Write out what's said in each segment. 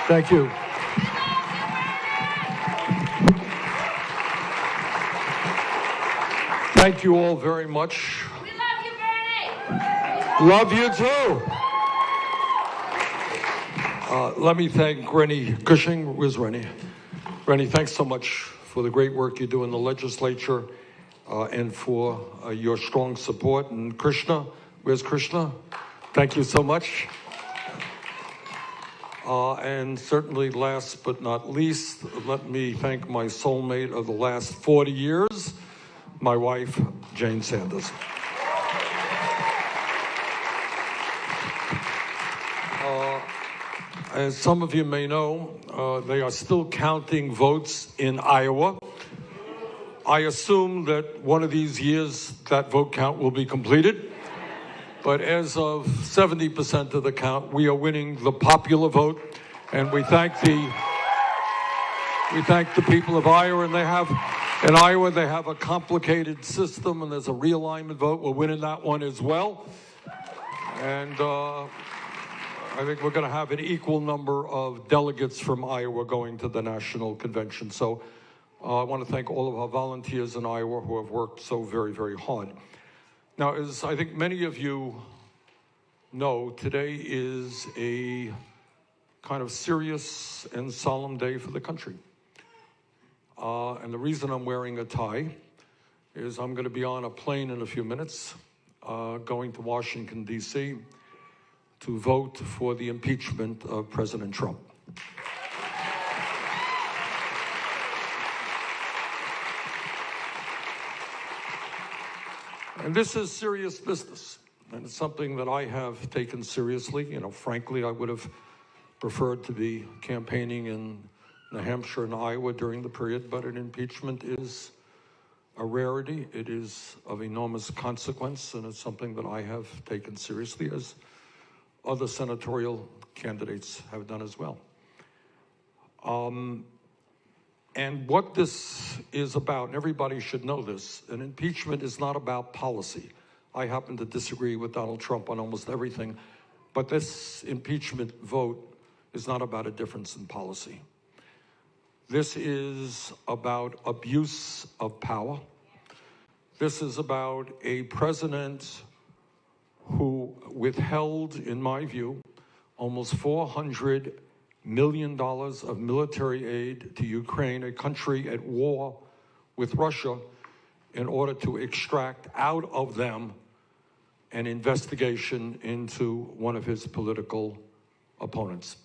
Thank you. Thank you all very much. We love you, Bernie. Love you too. Let me thank Rennie Cushing. Where's Rennie? Rennie, thanks so much for the great work you do in the legislature and for your strong support. And Krishna, where's Krishna? Thank you so much. And certainly last but not least, let me thank my soulmate of the last 40 years, my wife, Jane Sanders. As some of you may know, they are still counting votes in Iowa. I assume that one of these years that vote count will be completed. But as of 70% of the count, we are winning the popular vote, and we thank the people of Iowa. And in Iowa they have a complicated system, and there's a realignment vote. We're winning that one as well, and I think we're going to have an equal number of delegates from Iowa going to the national convention. So I want to thank all of our volunteers in Iowa who have worked so very, very hard. Now, as I think many of you know, today is a kind of serious and solemn day for the country. And the reason I'm wearing a tie is I'm going to be on a plane in a few minutes, going to Washington, D.C., to vote for the impeachment of President Trump. And this is serious business, and it's something that I have taken seriously. You know, frankly, I would have preferred to be campaigning in New Hampshire and Iowa during the period, but an impeachment is a rarity. It is of enormous consequence, and it's something that I have taken seriously, as other senatorial candidates have done as well. And what this is about, and everybody should know this, an impeachment is not about policy. I happen to disagree with Donald Trump on almost everything, but this impeachment vote is not about a difference in policy. This is about abuse of power. This is about a president who withheld, in my view, almost $400 million of military aid to Ukraine, a country at war with Russia, in order to extract out of them an investigation into one of his political opponents.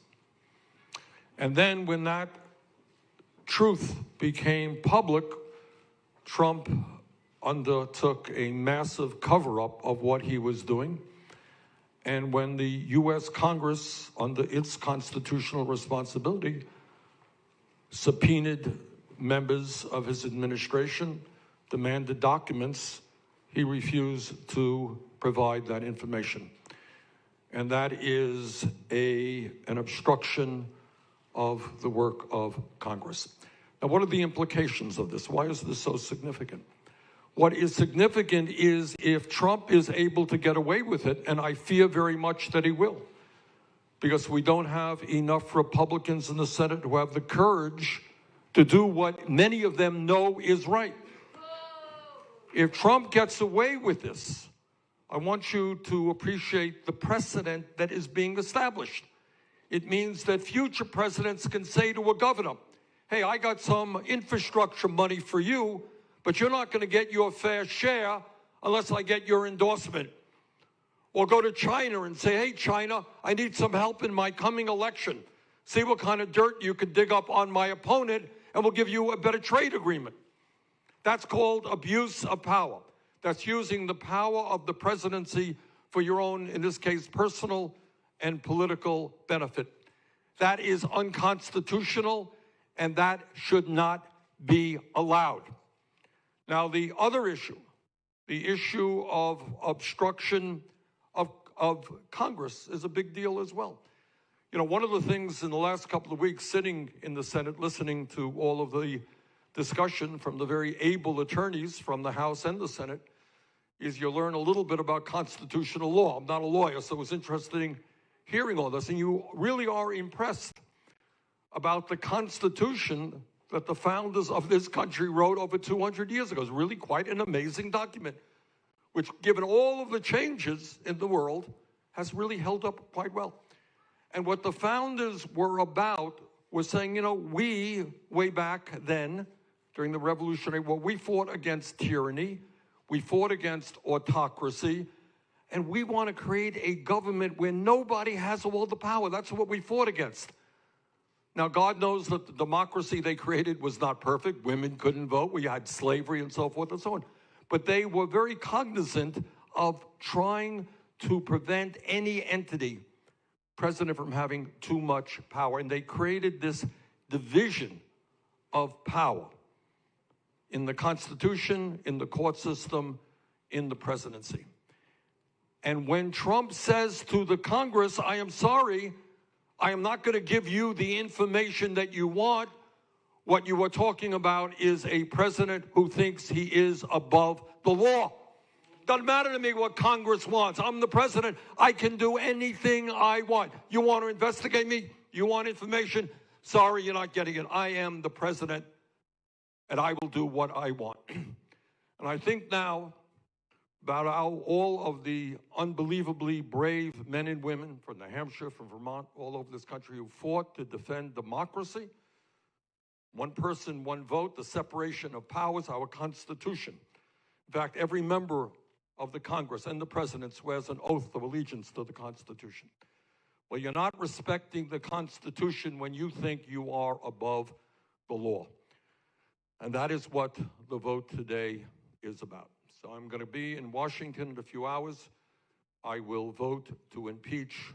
And then when that truth became public, Trump undertook a massive cover-up of what he was doing. And when the U.S. Congress, under its constitutional responsibility, subpoenaed members of his administration, demanded documents, he refused to provide that information. And that is an obstruction of the work of Congress. Now, what are the implications of this? Why is this so significant? What is significant is if Trump is able to get away with it, and I fear very much that he will, because we don't have enough Republicans in the Senate who have the courage to do what many of them know is right. If Trump gets away with this, I want you to appreciate the precedent that is being established. It means that future presidents can say to a governor, hey, I got some infrastructure money for you, but you're not going to get your fair share unless I get your endorsement. Or go to China and say, hey, China, I need some help in my coming election. See what kind of dirt you can dig up on my opponent, and we'll give you a better trade agreement. That's called abuse of power. That's using the power of the presidency for your own, in this case, personal and political benefit. That is unconstitutional, and that should not be allowed. Now, the other issue, the issue of obstruction of Congress, is a big deal as well. You know, one of the things in the last couple of weeks, sitting in the Senate, listening to all of the discussion from the very able attorneys from the House and the Senate, is you learn a little bit about constitutional law. I'm not a lawyer, so I was interested in hearing all this, and you really are impressed about the Constitution that the founders of this country wrote over 200 years ago. It's really quite an amazing document, which, given all of the changes in the world, has really held up quite well. And what the founders were about was saying, you know, we, way back then, during the Revolutionary War, we fought against tyranny, we fought against autocracy, and we want to create a government where nobody has all the power. That's what we fought against. Now, God knows that the democracy they created was not perfect. Women couldn't vote. We had slavery and so forth and so on. But they were very cognizant of trying to prevent any entity, president, from having too much power. And they created this division of power in the Constitution, in the court system, in the presidency. And when Trump says to the Congress, I am sorry, I am not going to give you the information that you want, what you are talking about is a president who thinks he is above the law. Doesn't matter to me what Congress wants. I'm the president. I can do anything I want. You want to investigate me? You want information? Sorry, you're not getting it. I am the president, and I will do what I want. And I think now about how all of the unbelievably brave men and women from New Hampshire, from Vermont, all over this country who fought to defend democracy, one person, one vote, the separation of powers, our Constitution. In fact, every member of the Congress and the president swears an oath of allegiance to the Constitution. Well, you're not respecting the Constitution when you think you are above the law. And that is what the vote today is about. So I'm going to be in Washington in a few hours. I will vote to impeach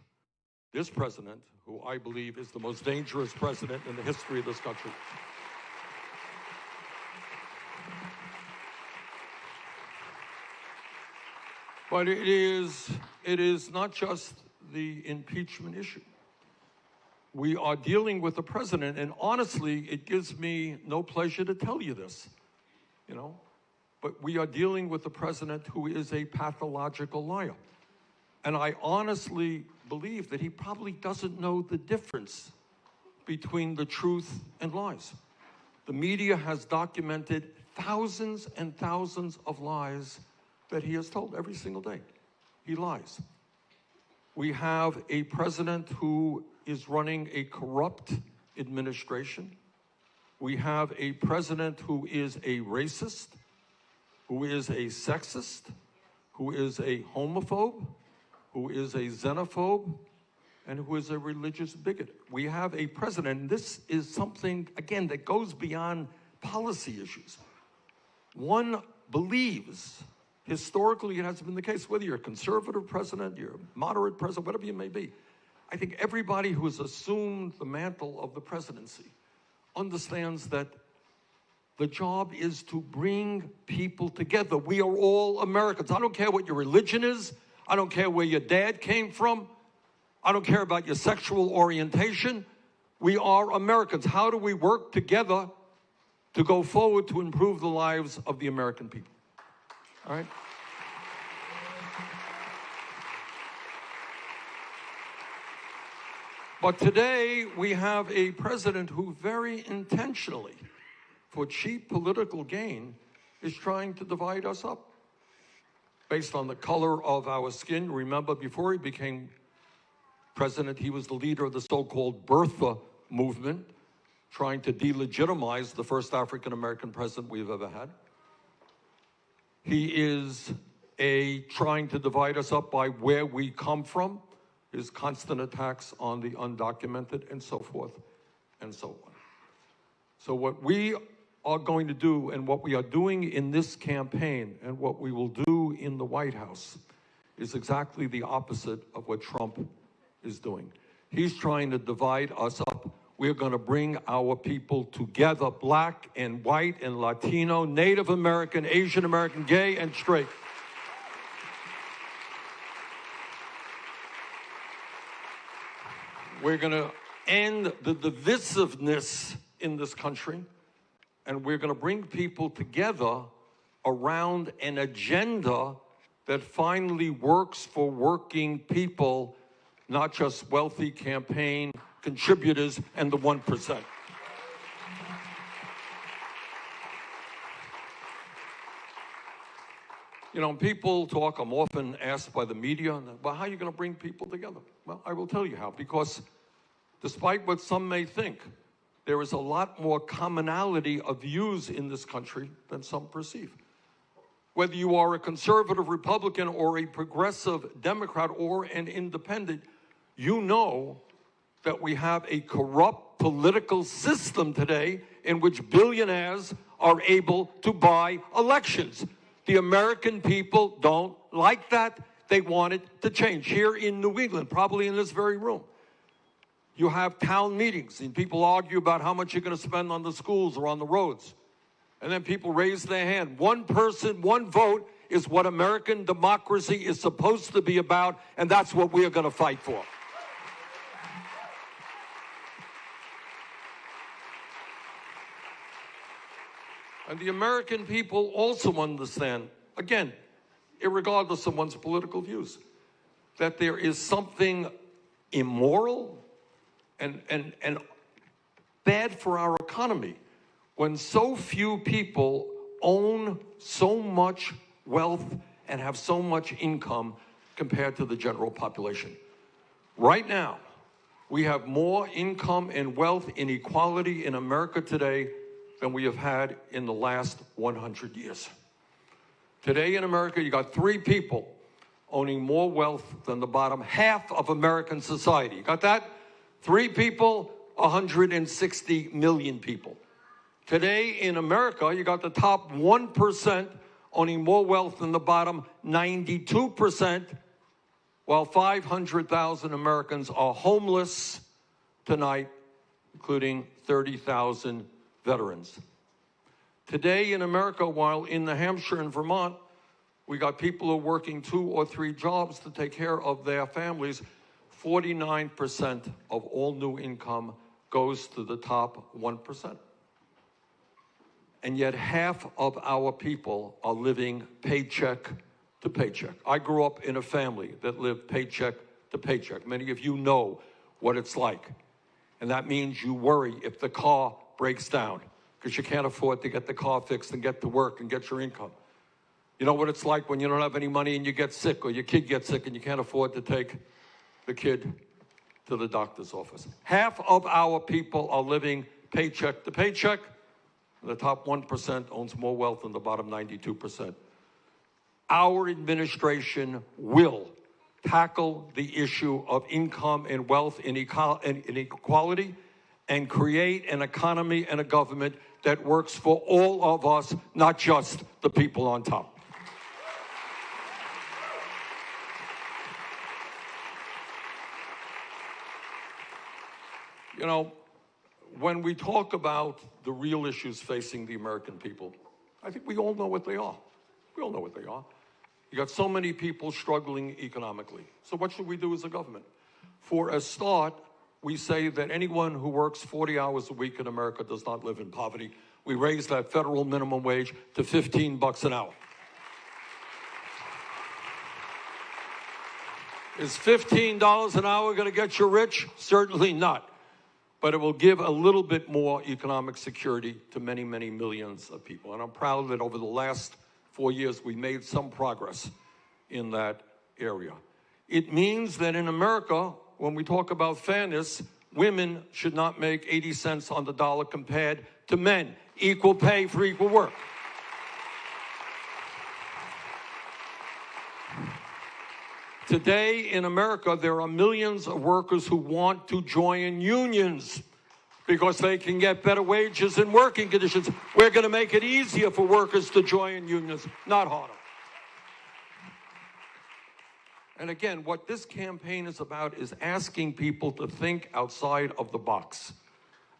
this president, who I believe is the most dangerous president in the history of this country. But it is not just the impeachment issue. We are dealing with a president, and honestly, it gives me no pleasure to tell you this, you know, but we are dealing with a president who is a pathological liar. And I honestly believe that he probably doesn't know the difference between the truth and lies. The media has documented thousands and thousands of lies that he has told every single day. He lies. We have a president who is running a corrupt administration. We have a president who is a racist, who is a sexist, who is a homophobe, who is a xenophobe, and who is a religious bigot. We have a president, and this is something, again, that goes beyond policy issues. One believes, historically it has been the case, whether you're a conservative president, you're a moderate president, whatever you may be, I think everybody who has assumed the mantle of the presidency understands that the job is to bring people together. We are all Americans. I don't care what your religion is. I don't care where your dad came from. I don't care about your sexual orientation. We are Americans. How do we work together to go forward to improve the lives of the American people? All right? But today we have a president who very intentionally, for cheap political gain, is trying to divide us up based on the color of our skin. Remember, before he became president, he was the leader of the so-called Birther movement, trying to delegitimize the first African-American president we've ever had. He is trying to divide us up by where we come from, his constant attacks on the undocumented, and so forth and so on. So what we are going to do, and what we are doing in this campaign, and what we will do in the White House, is exactly the opposite of what Trump is doing. He's trying to divide us up. We're going to bring our people together, black and white and Latino, Native American, Asian American, gay and straight. We're going to end the divisiveness in this country, and we're going to bring people together around an agenda that finally works for working people, not just wealthy campaign contributors and the 1%. You know, people talk, I'm often asked by the media, well, how are you going to bring people together? Well, I will tell you how, because despite what some may think, there is a lot more commonality of views in this country than some perceive. Whether you are a conservative Republican or a progressive Democrat or an independent, you know that we have a corrupt political system today in which billionaires are able to buy elections. The American people don't like that. They want it to change. Here in New England, probably in this very room, you have town meetings and people argue about how much you're going to spend on the schools or on the roads. And then people raise their hand. One person, one vote is what American democracy is supposed to be about, and that's what we are going to fight for. And the American people also understand, again, irregardless of one's political views, that there is something immoral and bad for our economy when so few people own so much wealth and have so much income compared to the general population. Right now, we have more income and wealth inequality in America today than we have had in the last 100 years. Today in America, you got 3 people owning more wealth than the bottom half of American society. You got that? 3 people, 160 million people. Today in America, you got the top 1% owning more wealth than the bottom 92%, while 500,000 Americans are homeless tonight, including 30,000 veterans. Today in America, while in New Hampshire and Vermont, we got people who are working 2 or 3 jobs to take care of their families, 49% of all new income goes to the top 1%. And yet half of our people are living paycheck to paycheck. I grew up in a family that lived paycheck to paycheck. Many of you know what it's like. And that means you worry if the car breaks down because you can't afford to get the car fixed and get to work and get your income. You know what it's like when you don't have any money and you get sick, or your kid gets sick and you can't afford to take the kid to the doctor's office. Half of our people are living paycheck to paycheck. The top 1% owns more wealth than the bottom 92%. Our administration will tackle the issue of income and wealth inequality and create an economy and a government that works for all of us, not just the people on top. You know, when we talk about the real issues facing the American people, I think we all know what they are. We all know what they are. You got so many people struggling economically. So what should we do as a government? For a start, we say that anyone who works 40 hours a week in America does not live in poverty. We raise that federal minimum wage to $15 an hour. Is $15 an hour going to get you rich? Certainly not. But it will give a little bit more economic security to many, many millions of people. And I'm proud that over the last 4 years, we made some progress in that area. It means that in America, when we talk about fairness, women should not make 80 cents on the dollar compared to men. Equal pay for equal work. Today in America, there are millions of workers who want to join unions because they can get better wages and working conditions. We're going to make it easier for workers to join unions, not harder. And again, what this campaign is about is asking people to think outside of the box,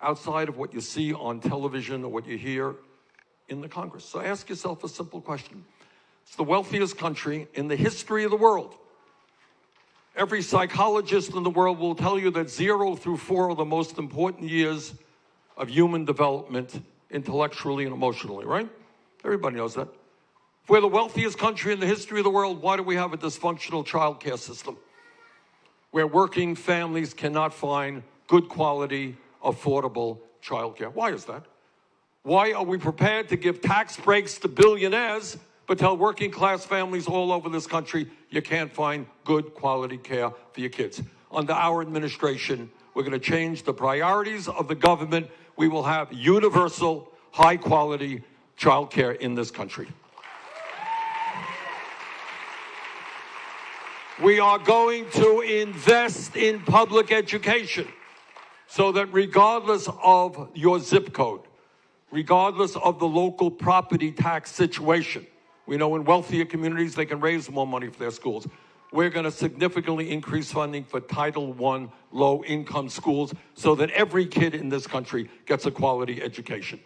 outside of what you see on television or what you hear in the Congress. So ask yourself a simple question. It's the wealthiest country in the history of the world. Every psychologist in the world will tell you that 0 through 4 are the most important years of human development, intellectually and emotionally, right? Everybody knows that. If we're the wealthiest country in the history of the world, why do we have a dysfunctional child care system where working families cannot find good quality, affordable childcare. Why is that? Why are we prepared to give tax breaks to billionaires, but tell working class families all over this country you can't find good quality care for your kids? Under our administration, we're going to change the priorities of the government. We will have universal, high quality child care in this country. We are going to invest in public education so that regardless of your zip code, regardless of the local property tax situation, we know in wealthier communities they can raise more money for their schools. We're going to significantly increase funding for Title I low-income schools so that every kid in this country gets a quality education.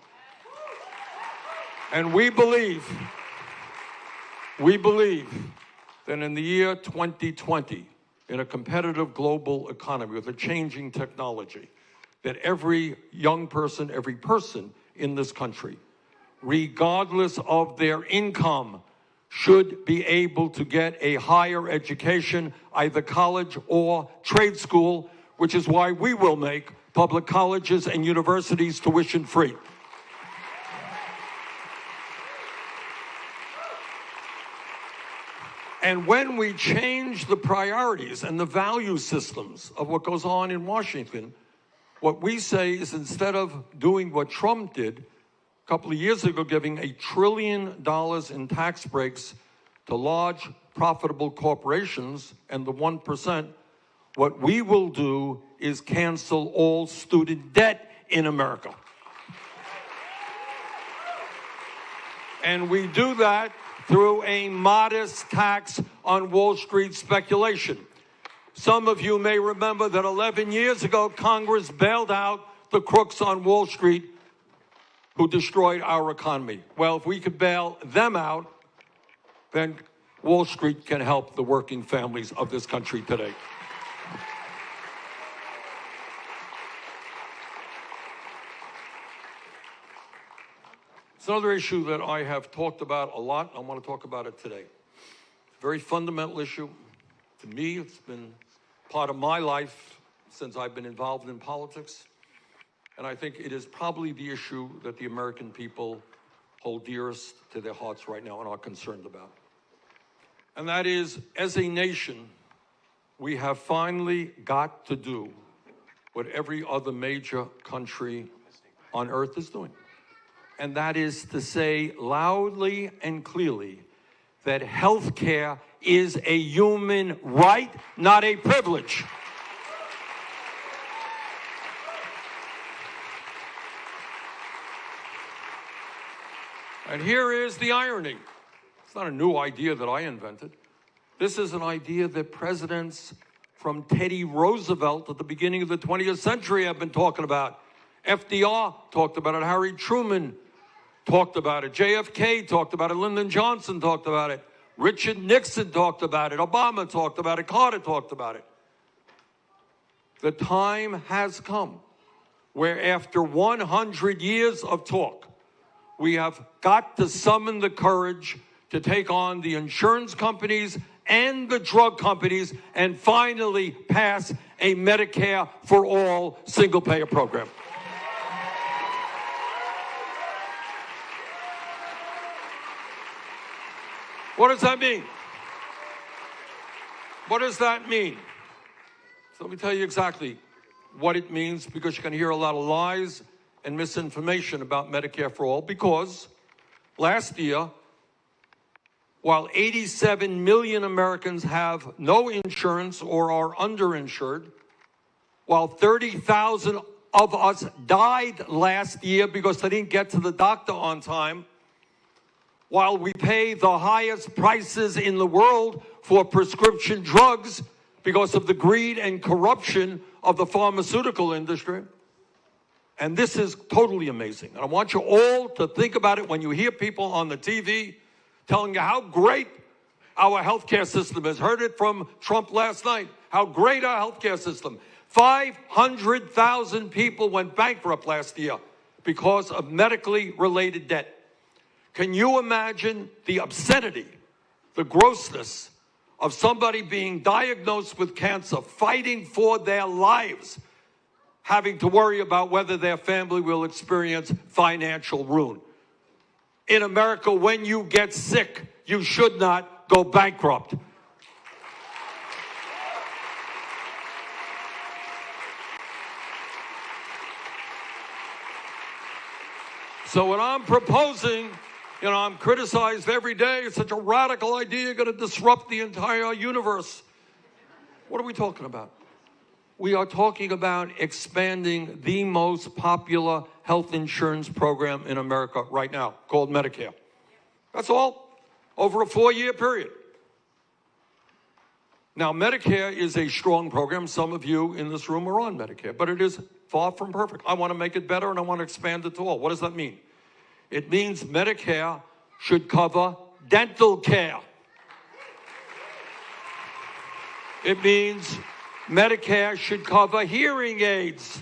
And we believe that in the year 2020, in a competitive global economy with a changing technology, that every young person, every person in this country, regardless of their income, should be able to get a higher education, either college or trade school, which is why we will make public colleges and universities tuition free. And when we change the priorities and the value systems of what goes on in Washington, what we say is instead of doing what Trump did a couple of years ago, giving $1 trillion in tax breaks to large, profitable corporations and the 1%, what we will do is cancel all student debt in America. And we do that through a modest tax on Wall Street speculation. Some of you may remember that 11 years ago, Congress bailed out the crooks on Wall Street who destroyed our economy. Well, if we could bail them out, then Wall Street can help the working families of this country today. It's another issue that I have talked about a lot. I want to talk about it today. Very fundamental issue. To me, it's been part of my life since I've been involved in politics. And I think it is probably the issue that the American people hold dearest to their hearts right now and are concerned about. And that is, as a nation, we have finally got to do what every other major country on earth is doing. And that is to say loudly and clearly that health care is a human right, not a privilege. And here is the irony. It's not a new idea that I invented. This is an idea that presidents from Teddy Roosevelt at the beginning of the 20th century have been talking about. FDR talked about it. Harry Truman talked about it. JFK talked about it. Lyndon Johnson talked about it. Richard Nixon talked about it. Obama talked about it. Carter talked about it. The time has come where after 100 years of talk, we have got to summon the courage to take on the insurance companies and the drug companies and finally pass a Medicare-for-All single-payer program. What does that mean? What does that mean? So let me tell you exactly what it means, because you can hear a lot of lies and misinformation about Medicare for All, because last year, while 87 million Americans have no insurance or are underinsured, while 30,000 of us died last year because they didn't get to the doctor on time, while we pay the highest prices in the world for prescription drugs because of the greed and corruption of the pharmaceutical industry. And this is totally amazing. And I want you all to think about it when you hear people on the TV telling you how great our healthcare system is. Heard it from Trump last night, how great our healthcare system. 500,000 people went bankrupt last year because of medically related debt. Can you imagine the obscenity, the grossness of somebody being diagnosed with cancer, fighting for their lives, having to worry about whether their family will experience financial ruin. In America, when you get sick, you should not go bankrupt. So what I'm proposing, I'm criticized every day. It's such a radical idea, going to disrupt the entire universe. What are we talking about? We are talking about expanding the most popular health insurance program in America right now, called Medicare. That's all, over a 4-year period. Now, Medicare is a strong program. Some of you in this room are on Medicare, but it is far from perfect. I want to make it better, and I want to expand it to all. What does that mean? It means Medicare should cover dental care. It means Medicare should cover hearing aids.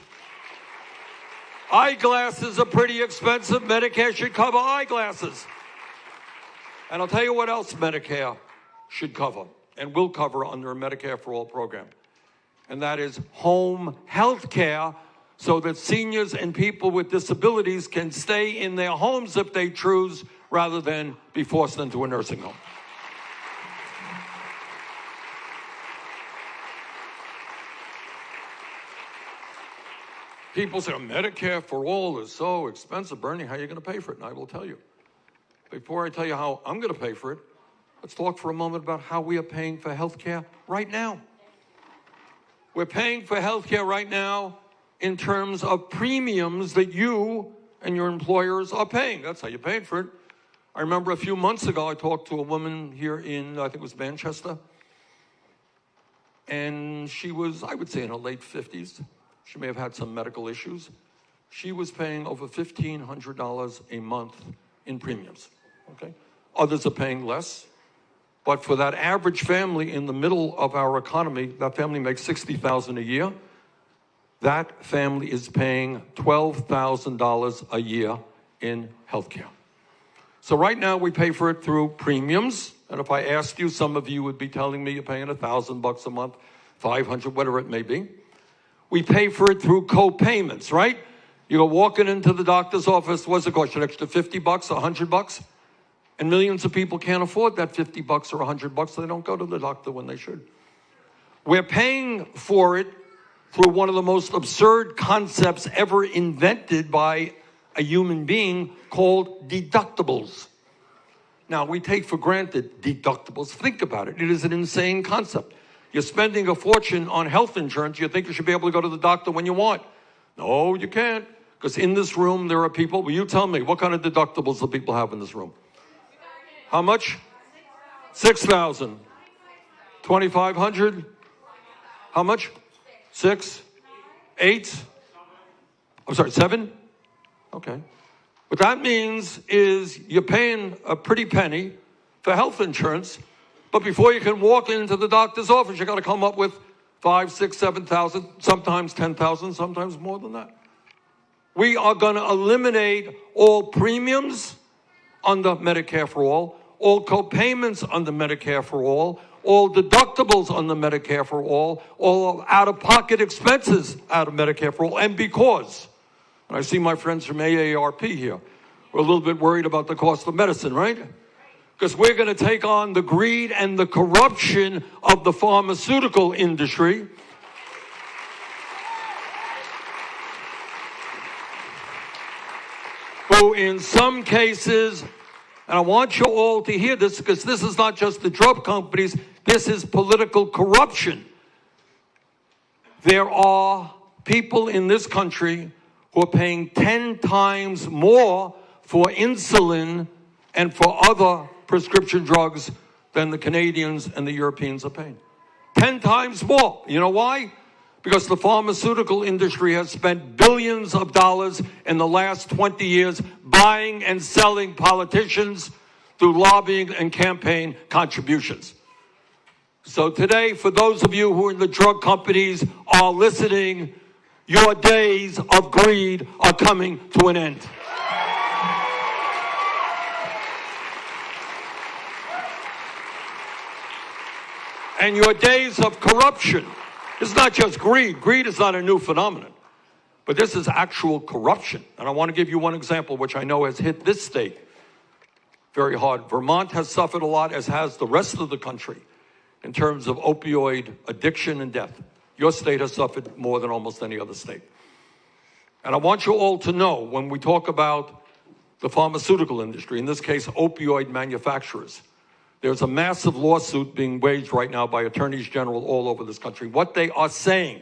Eyeglasses are pretty expensive. Medicare should cover eyeglasses. And I'll tell you what else Medicare should cover and will cover under a Medicare-for-All program. And that is home health care, so that seniors and people with disabilities can stay in their homes if they choose, rather than be forced into a nursing home. People say, Medicare for all is so expensive. Bernie, how are you going to pay for it? And I will tell you. Before I tell you how I'm going to pay for it, let's talk for a moment about how we are paying for health care right now. We're paying for health care right now in terms of premiums that you and your employers are paying. That's how you're paying for it. I remember a few months ago, I talked to a woman here in, I think it was Manchester, and she was, I would say, in her late 50s. She may have had some medical issues. She was paying over $1,500 a month in premiums, okay? Others are paying less. But for that average family in the middle of our economy, that family makes $60,000 a year. That family is paying $12,000 a year in health care. So right now we pay for it through premiums. And if I asked you, some of you would be telling me you're paying $1,000 a month, $500, whatever it may be. We pay for it through co-payments, right? You go walking into the doctor's office, what's it cost you, an extra $50, $100? And millions of people can't afford that $50 or $100, so they don't go to the doctor when they should. We're paying for it through one of the most absurd concepts ever invented by a human being, called deductibles. Now, we take for granted deductibles. Think about it. It is an insane concept. You're spending a fortune on health insurance. You think you should be able to go to the doctor when you want. No, you can't. Because in this room, there are people. Will you tell me, what kind of deductibles do people have in this room? How much? 6,000. 2,500? How much? 6? 8? I'm sorry, 7? Okay. What that means is you're paying a pretty penny for health insurance, but before you can walk into the doctor's office, you got to come up with 5, 6, 7,000, sometimes 10,000, sometimes more than that. We are going to eliminate all premiums under Medicare-for-All, all co-payments under Medicare-for-All, all deductibles under Medicare-for-All, all out-of-pocket expenses out of Medicare-for-All, and because, and I see my friends from AARP here, we're a little bit worried about the cost of medicine, right? Because we're going to take on the greed and the corruption of the pharmaceutical industry. Who in some cases, and I want you all to hear this because this is not just the drug companies, this is political corruption. There are people in this country who are paying 10 times more for insulin and for other prescription drugs than the Canadians and the Europeans are paying. 10 times more. You know why? Because the pharmaceutical industry has spent billions of dollars in the last 20 years buying and selling politicians through lobbying and campaign contributions. So today, for those of you who are in the drug companies are listening, your days of greed are coming to an end. And your days of corruption. It's not just greed. Greed is not a new phenomenon. But this is actual corruption. And I want to give you one example, which I know has hit this state very hard. Vermont has suffered a lot, as has the rest of the country, in terms of opioid addiction and death. Your state has suffered more than almost any other state. And I want you all to know, when we talk about the pharmaceutical industry, in this case, opioid manufacturers, there's a massive lawsuit being waged right now by attorneys general all over this country. What they are saying,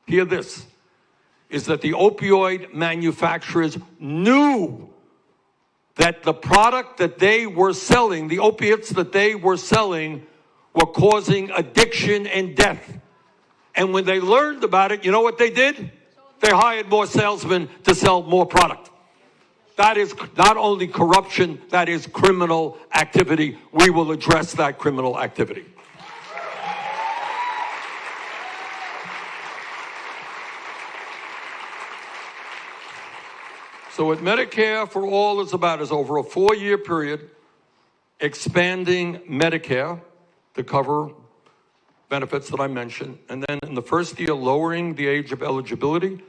hear this, is that the opioid manufacturers knew that the product that they were selling, the opiates that they were selling, were causing addiction and death. And when they learned about it, you know what they did? They hired more salesmen to sell more product. That is not only corruption, that is criminal activity. We will address that criminal activity. So what Medicare for All is about is, over a 4-year period, expanding Medicare to cover benefits that I mentioned, and then in the first year, lowering the age of eligibility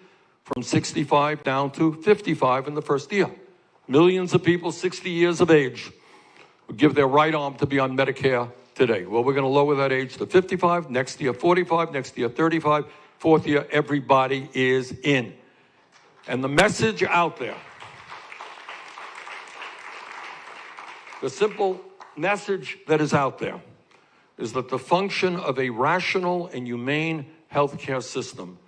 from 65 down to 55 in the first year. Millions of people 60 years of age would give their right arm to be on Medicare today. Well, we're going to lower that age to 55, next year 45, next year 35, fourth year, everybody is in. And the message out there, the simple message that is out there, is that the function of a rational and humane healthcare system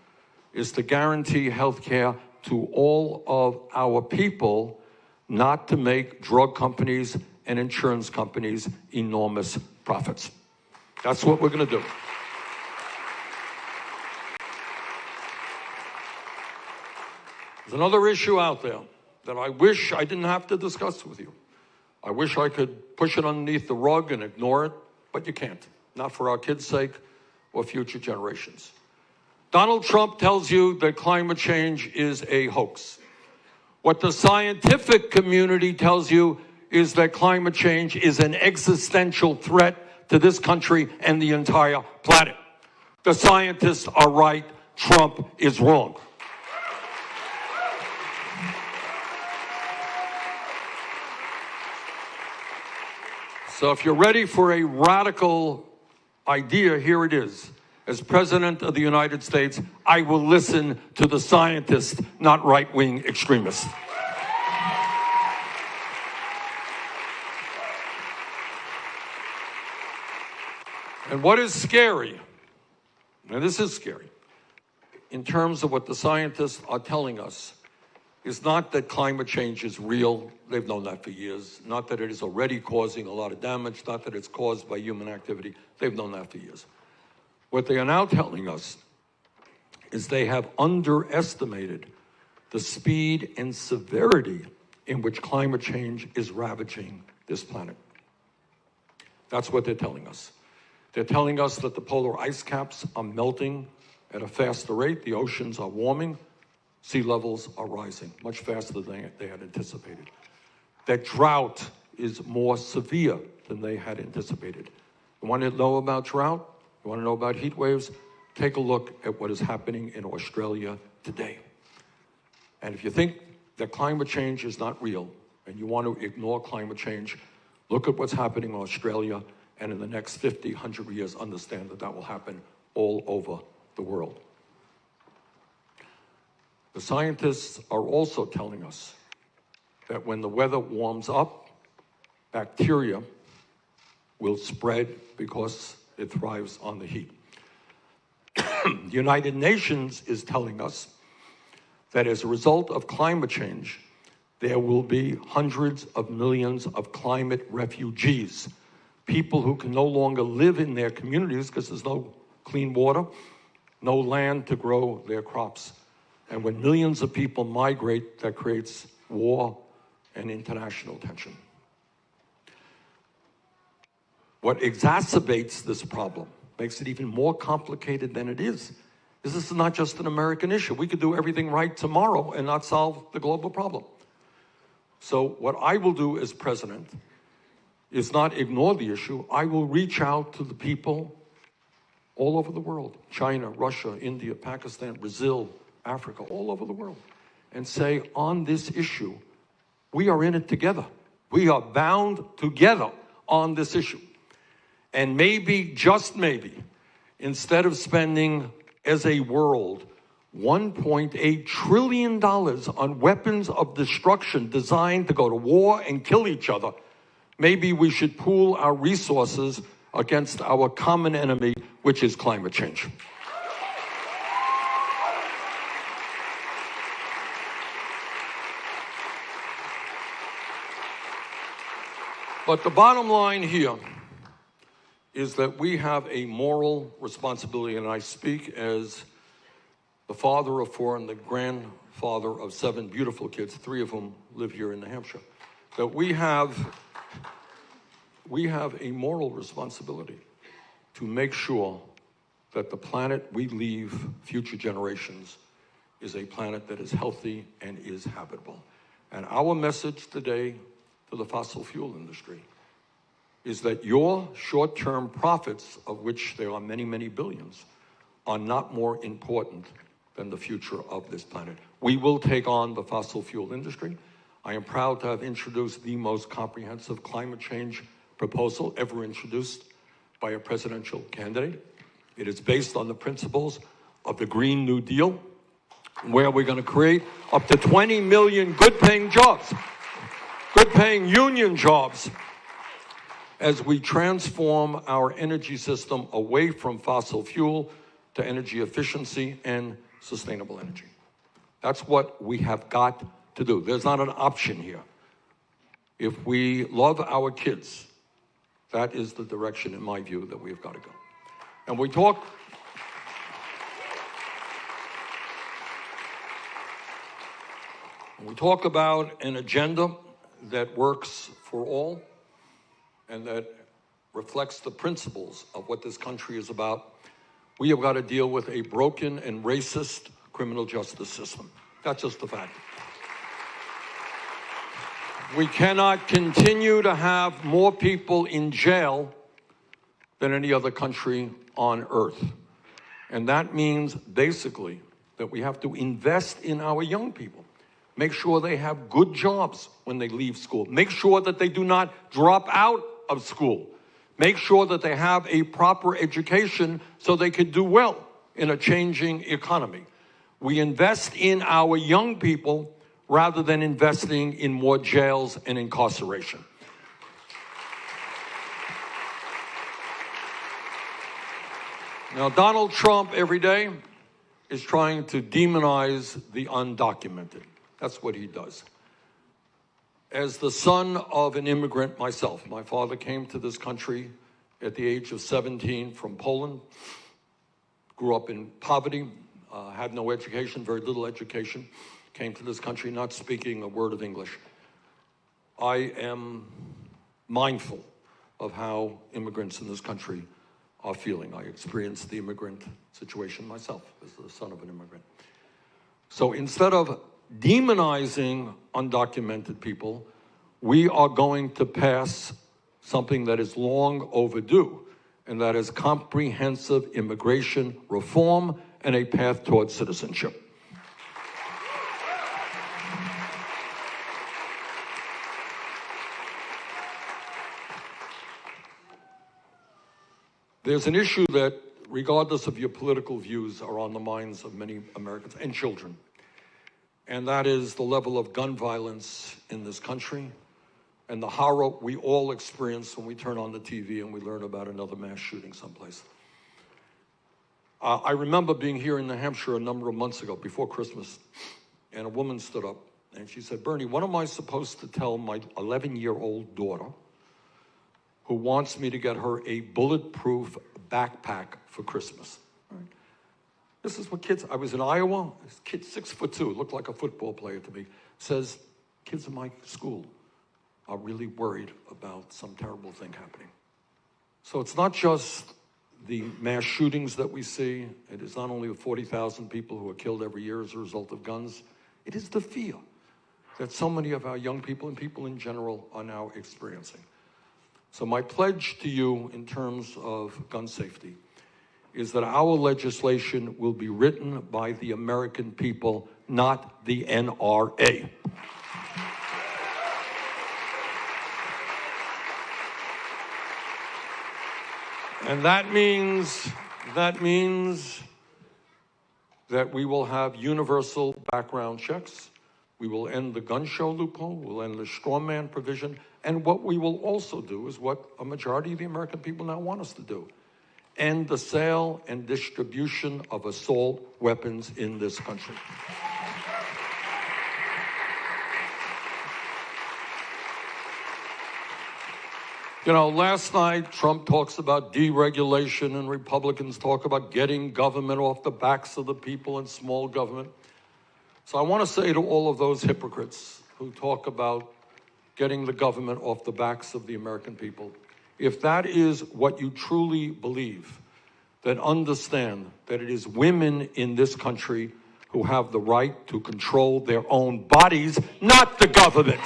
is to guarantee healthcare to all of our people, not to make drug companies and insurance companies enormous profits. That's what we're going to do. There's another issue out there that I wish I didn't have to discuss with you. I wish I could push it underneath the rug and ignore it, but you can't. Not for our kids' sake or future generations. Donald Trump tells you that climate change is a hoax. What the scientific community tells you is that climate change is an existential threat to this country and the entire planet. The scientists are right. Trump is wrong. So if you're ready for a radical idea, here it is. As President of the United States, I will listen to the scientists, not right-wing extremists. And what is scary, and this is scary, in terms of what the scientists are telling us, is not that climate change is real. They've known that for years. Not that it is already causing a lot of damage. Not that it's caused by human activity. They've known that for years. What they are now telling us is they have underestimated the speed and severity in which climate change is ravaging this planet. That's what they're telling us. They're telling us that the polar ice caps are melting at a faster rate. The oceans are warming. Sea levels are rising much faster than they had anticipated. That drought is more severe than they had anticipated. You want to know about drought? You want to know about heat waves? Take a look at what is happening in Australia today. And if you think that climate change is not real and you want to ignore climate change, look at what's happening in Australia, and in the next 50, 100 years, understand that that will happen all over the world. The scientists are also telling us that when the weather warms up, bacteria will spread because it thrives on the heat. The United Nations is telling us that as a result of climate change, there will be hundreds of millions of climate refugees, people who can no longer live in their communities because there's no clean water, no land to grow their crops. And when millions of people migrate, that creates war and international tension. What exacerbates this problem, makes it even more complicated than it is this is not just an American issue. We could do everything right tomorrow and not solve the global problem. So what I will do as president is not ignore the issue. I will reach out to the people all over the world, China, Russia, India, Pakistan, Brazil, Africa, all over the world, and say, on this issue, we are in it together. We are bound together on this issue. And maybe, just maybe, instead of spending as a world $1.8 trillion on weapons of destruction designed to go to war and kill each other, maybe we should pool our resources against our common enemy, which is climate change. But the bottom line here is that we have a moral responsibility, and I speak as the father of 4 and the grandfather of 7 beautiful kids, 3 of whom live here in New Hampshire, that we have a moral responsibility to make sure that the planet we leave future generations is a planet that is healthy and is habitable. And our message today to the fossil fuel industry is that your short-term profits, of which there are many, many billions, are not more important than the future of this planet. We will take on the fossil fuel industry. I am proud to have introduced the most comprehensive climate change proposal ever introduced by a presidential candidate. It is based on the principles of the Green New Deal, where we're going to create up to 20 million good-paying jobs, good-paying union jobs, as we transform our energy system away from fossil fuel to energy efficiency and sustainable energy. That's what we have got to do. There's not an option here. If we love our kids, that is the direction, in my view, that we've got to go. And we talk about an agenda that works for all and that reflects the principles of what this country is about. We have got to deal with a broken and racist criminal justice system. That's just the fact. We cannot continue to have more people in jail than any other country on earth. And that means basically that we have to invest in our young people. Make sure they have good jobs when they leave school. Make sure that they do not drop out of school. Make sure that they have a proper education so they can do well in a changing economy. We invest in our young people rather than investing in more jails and incarceration. Now, Donald Trump every day is trying to demonize the undocumented. That's what he does. As the son of an immigrant myself, my father came to this country at the age of 17 from Poland, grew up in poverty, had no education, very little education, came to this country not speaking a word of English. I am mindful of how immigrants in this country are feeling. I experienced the immigrant situation myself as the son of an immigrant. So instead of demonizing undocumented people, we are going to pass something that is long overdue, and that is comprehensive immigration reform and a path towards citizenship. There's an issue that, regardless of your political views, are on the minds of many Americans and children. And that is the level of gun violence in this country and the horror we all experience when we turn on the TV and we learn about another mass shooting someplace. I remember being here in New Hampshire a number of months ago, before Christmas, and a woman stood up and she said, "Bernie, what am I supposed to tell my 11-year-old daughter who wants me to get her a bulletproof backpack for Christmas?" Right? This is what kids, I was in Iowa, this kid 6'2", looked like a football player to me, says, kids in my school are really worried about some terrible thing happening. So it's not just the mass shootings that we see. It is not only the 40,000 people who are killed every year as a result of guns. It is the fear that so many of our young people and people in general are now experiencing. So my pledge to you in terms of gun safety is that our legislation will be written by the American people, not the NRA. And that means that we will have universal background checks. We will end the gun show loophole. We'll end the straw man provision. And what we will also do is what a majority of the American people now want us to do: end the sale and distribution of assault weapons in this country. You know, last night, Trump talks about deregulation and Republicans talk about getting government off the backs of the people and small government. So I want to say to all of those hypocrites who talk about getting the government off the backs of the American people, if that is what you truly believe, then understand that it is women in this country who have the right to control their own bodies, not the government.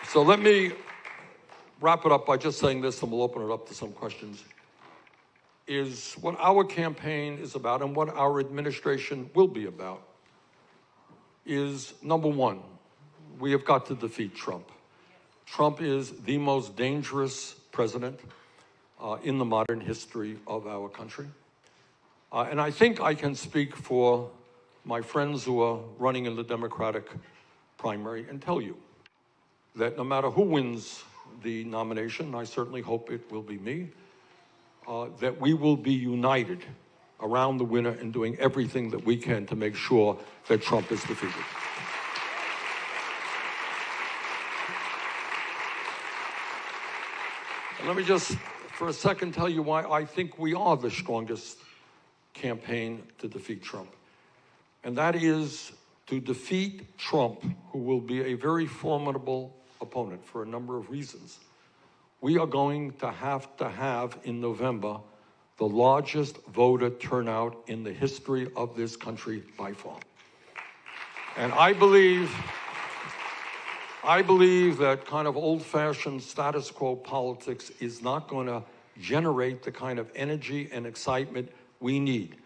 So let me wrap it up by just saying this, and we'll open it up to some questions. Is what our campaign is about, and what our administration will be about, is number one, we have got to defeat Trump. Trump is the most dangerous president in the modern history of our country. And I think I can speak for my friends who are running in the Democratic primary and tell you that no matter who wins the nomination, I certainly hope it will be me, that we will be united around the winner and doing everything that we can to make sure that Trump is defeated. And let me just, for a second, tell you why I think we are the strongest campaign to defeat Trump. And that is to defeat Trump, who will be a very formidable opponent for a number of reasons. We are going to have in November the largest voter turnout in the history of this country by far. And I believe that kind of old-fashioned status quo politics is not going to generate the kind of energy and excitement we need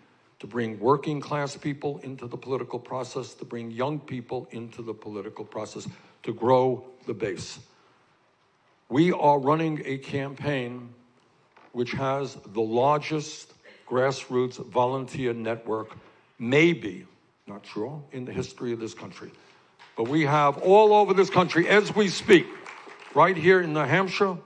to bring working class people into the political process, to bring young people into the political process, to grow the base. We are running a campaign which has the largest grassroots volunteer network, maybe, not sure, in the history of this country. But we have all over this country, as we speak, right here in New Hampshire,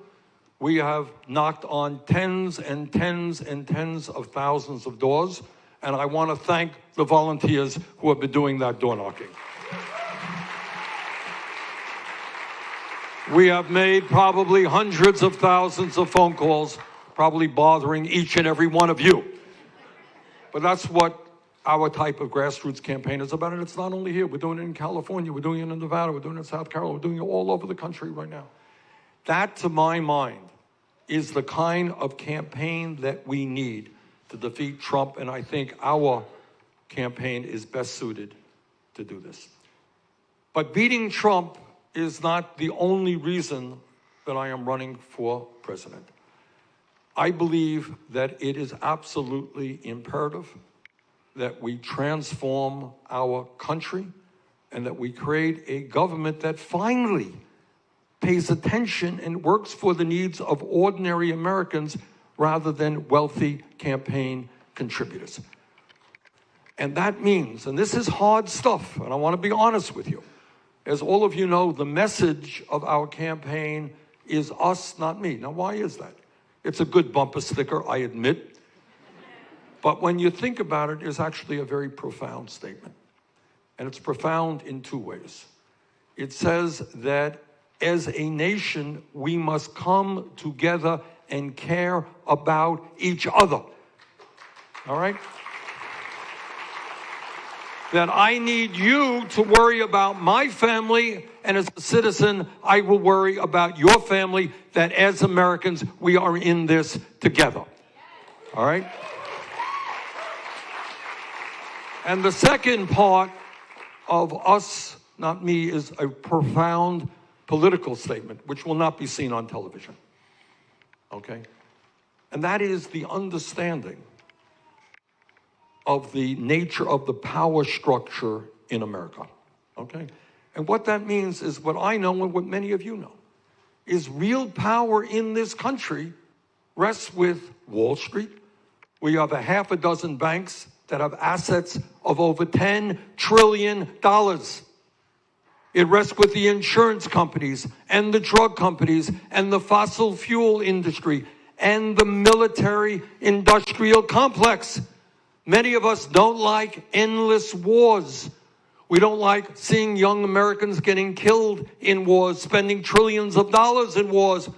we have knocked on tens and tens and tens of thousands of doors, and I want to thank the volunteers who have been doing that door knocking. We have made probably hundreds of thousands of phone calls, probably bothering each and every one of you. But that's what our type of grassroots campaign is about, and it's not only here. We're doing it in California, we're doing it in Nevada, we're doing it in South Carolina, we're doing it all over the country right now. That, to my mind, is the kind of campaign that we need to defeat Trump, and I think our campaign is best suited to do this. But beating Trump is not the only reason that I am running for president. I believe that it is absolutely imperative that we transform our country and that we create a government that finally pays attention and works for the needs of ordinary Americans rather than wealthy campaign contributors. And that means, and this is hard stuff, and I want to be honest with you, as all of you know, the message of our campaign is us, not me. Now, why is that? It's a good bumper sticker, I admit. But when you think about it, it's actually a very profound statement. And it's profound in two ways. It says that as a nation, we must come together and care about each other. All right? That I need you to worry about my family, and as a citizen, I will worry about your family, that as Americans, we are in this together. All right? And the second part of us not me, is a profound political statement, which will not be seen on television. Okay? And that is the understanding of the nature of the power structure in America. Okay? And what that means is what I know and what many of you know, is real power in this country rests with Wall Street. We have a half a dozen banks that have assets of over $10 trillion. It rests with the insurance companies and the drug companies and the fossil fuel industry and the military-industrial complex. Many of us don't like endless wars. We don't like seeing young Americans getting killed in wars, spending trillions of dollars in wars.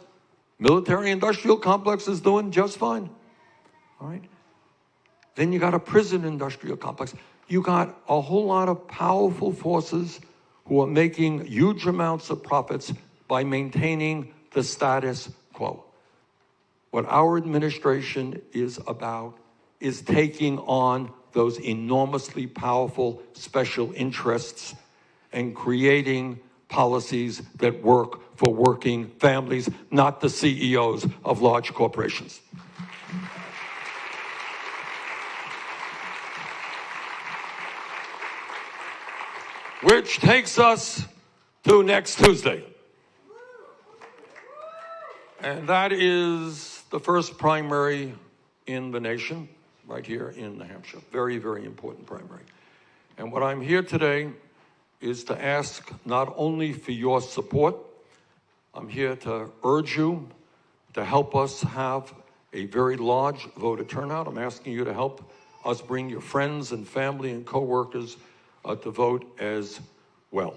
Military-industrial complex is doing just fine. All right? Then you got a prison industrial complex. You got a whole lot of powerful forces who are making huge amounts of profits by maintaining the status quo. What our administration is about is taking on those enormously powerful special interests and creating policies that work for working families, not the CEOs of large corporations. Which takes us to next Tuesday. And that is the first primary in the nation, right here in New Hampshire. Very, very important primary. And what I'm here today is to ask not only for your support, I'm here to urge you to help us have a very large voter turnout. I'm asking you to help us bring your friends and family and coworkers to vote as well.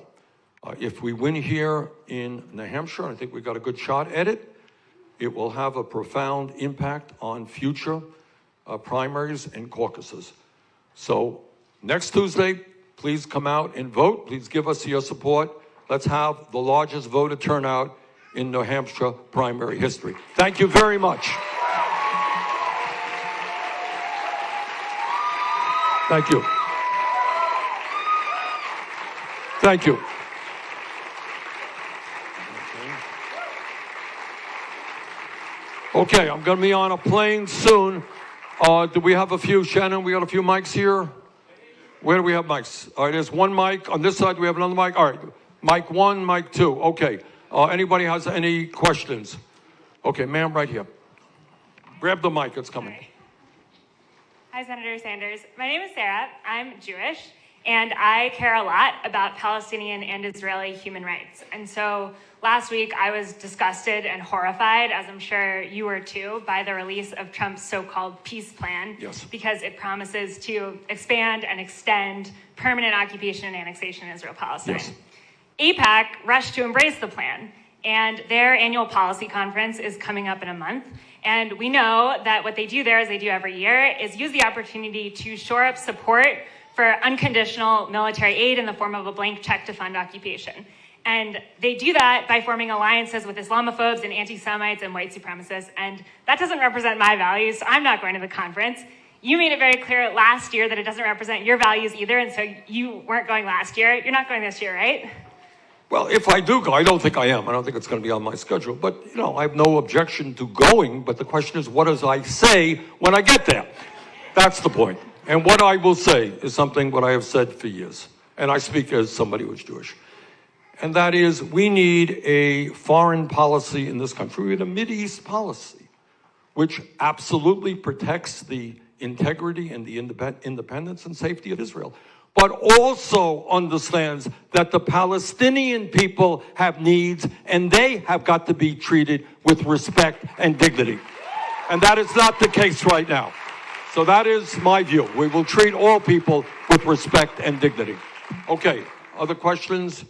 If we win here in New Hampshire, I think we've got a good shot at it. It will have a profound impact on future primaries and caucuses. So next Tuesday, please come out and vote. Please give us your support. Let's have the largest voter turnout in New Hampshire primary history. Thank you very much. Thank you. Thank you. Okay, I'm going to be on a plane soon. Do we have a few, Shannon? We got a few mics here? Where do we have mics? All right, there's one mic. On this side, do we have another mic? All right, mic one, mic two. Okay. Anybody has any questions? Okay, ma'am, right here. Grab the mic. It's coming. Hi, Senator Sanders. My name is Sarah. I'm Jewish, and I care a lot about Palestinian and Israeli human rights. And so last week, I was disgusted and horrified, as I'm sure you were too, by the release of Trump's so-called peace plan. Yes. Because it promises to expand and extend permanent occupation and annexation in Israel-Palestine. Yes. AIPAC rushed to embrace the plan, and their annual policy conference is coming up in a month. And we know that what they do there, as they do every year, is use the opportunity to shore up support for unconditional military aid in the form of a blank check to fund occupation. And they do that by forming alliances with Islamophobes and anti-Semites and white supremacists. And that doesn't represent my values, so I'm not going to the conference. You made it very clear last year that it doesn't represent your values either, and so you weren't going last year. You're not going this year, right? Well, if I do go, I don't think I am. I don't think it's going to be on my schedule. But, you know, I have no objection to going. But the question is, what does I say when I get there? That's the point. And what I will say is something what I have said for years. And I speak as somebody who's Jewish. And that is, we need a foreign policy in this country. We need a Mideast policy, which absolutely protects the integrity and the independence and safety of Israel, but also understands that the Palestinian people have needs and they have got to be treated with respect and dignity. And that is not the case right now. So that is my view. We will treat all people with respect and dignity. Okay, other questions?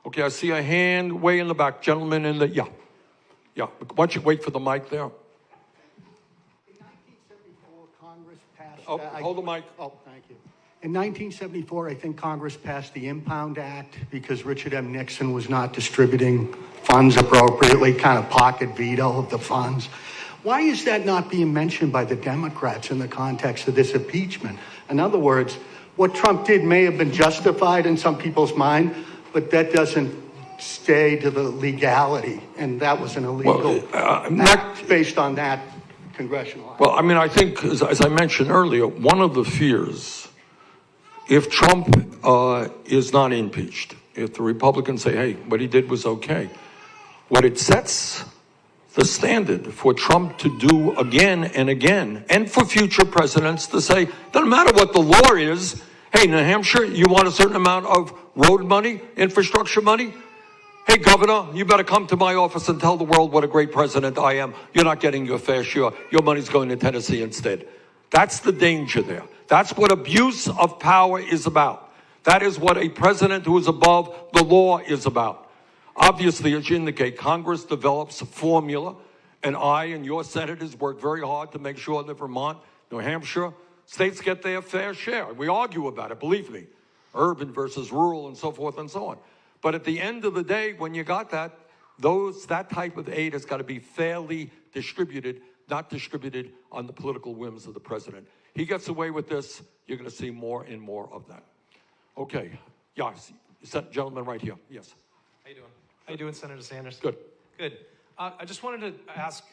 Okay, I see a hand way in the back. Gentleman in the, yeah. Why don't you wait for the mic there? In 1974, Congress passed... hold the mic. Oh, thank you. In 1974, I think Congress passed the Impound Act because Richard M. Nixon was not distributing funds appropriately, kind of pocket veto of the funds. Why is that not being mentioned by the Democrats in the context of this impeachment? In other words, what Trump did may have been justified in some people's mind, but that doesn't stay to the legality, and that was an illegal act based on that congressional act. Well, I mean, I think, as I mentioned earlier, one of the fears, if Trump is not impeached, if the Republicans say, hey, what he did was okay, what it sets the standard for Trump to do again and again, and for future presidents to say, doesn't matter what the law is, hey, New Hampshire, you want a certain amount of road money, infrastructure money? Hey, Governor, you better come to my office and tell the world what a great president I am. You're not getting your fair share. Your money's going to Tennessee instead. That's the danger there. That's what abuse of power is about. That is what a president who is above the law is about. Obviously, as you indicate, Congress develops a formula, and I and your senators work very hard to make sure that Vermont, New Hampshire, states get their fair share. We argue about it, believe me, urban versus rural and so forth and so on. But at the end of the day, when you got that type of aid has got to be fairly distributed, not distributed on the political whims of the president. He gets away with this, you're going to see more and more of that. Okay, yeah, gentleman right here, yes. How you doing? How you doing, Senator Sanders? Good. Good. I just wanted to ask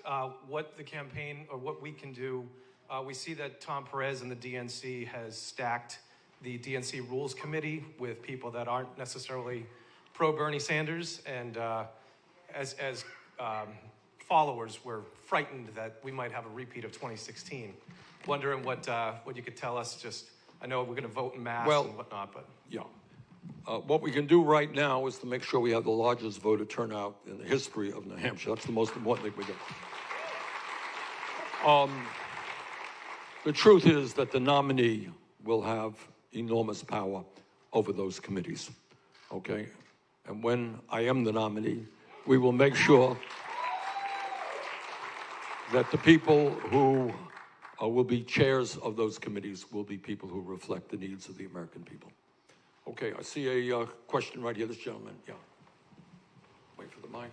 what the campaign, or what we can do. We see that Tom Perez and the DNC has stacked the DNC Rules Committee with people that aren't necessarily pro-Bernie Sanders, and as followers, we're frightened that we might have a repeat of 2016. Wondering what you could tell us. Just, I know we're going to vote en masse and whatnot, but yeah. What we can do right now is to make sure we have the largest voter turnout in the history of New Hampshire. That's the most important thing we do. The truth is that the nominee will have enormous power over those committees, okay? And when I am the nominee, we will make sure that the people who will be chairs of those committees will be people who reflect the needs of the American people. Okay, I see a question right here, this gentleman, yeah. Wait for the mic.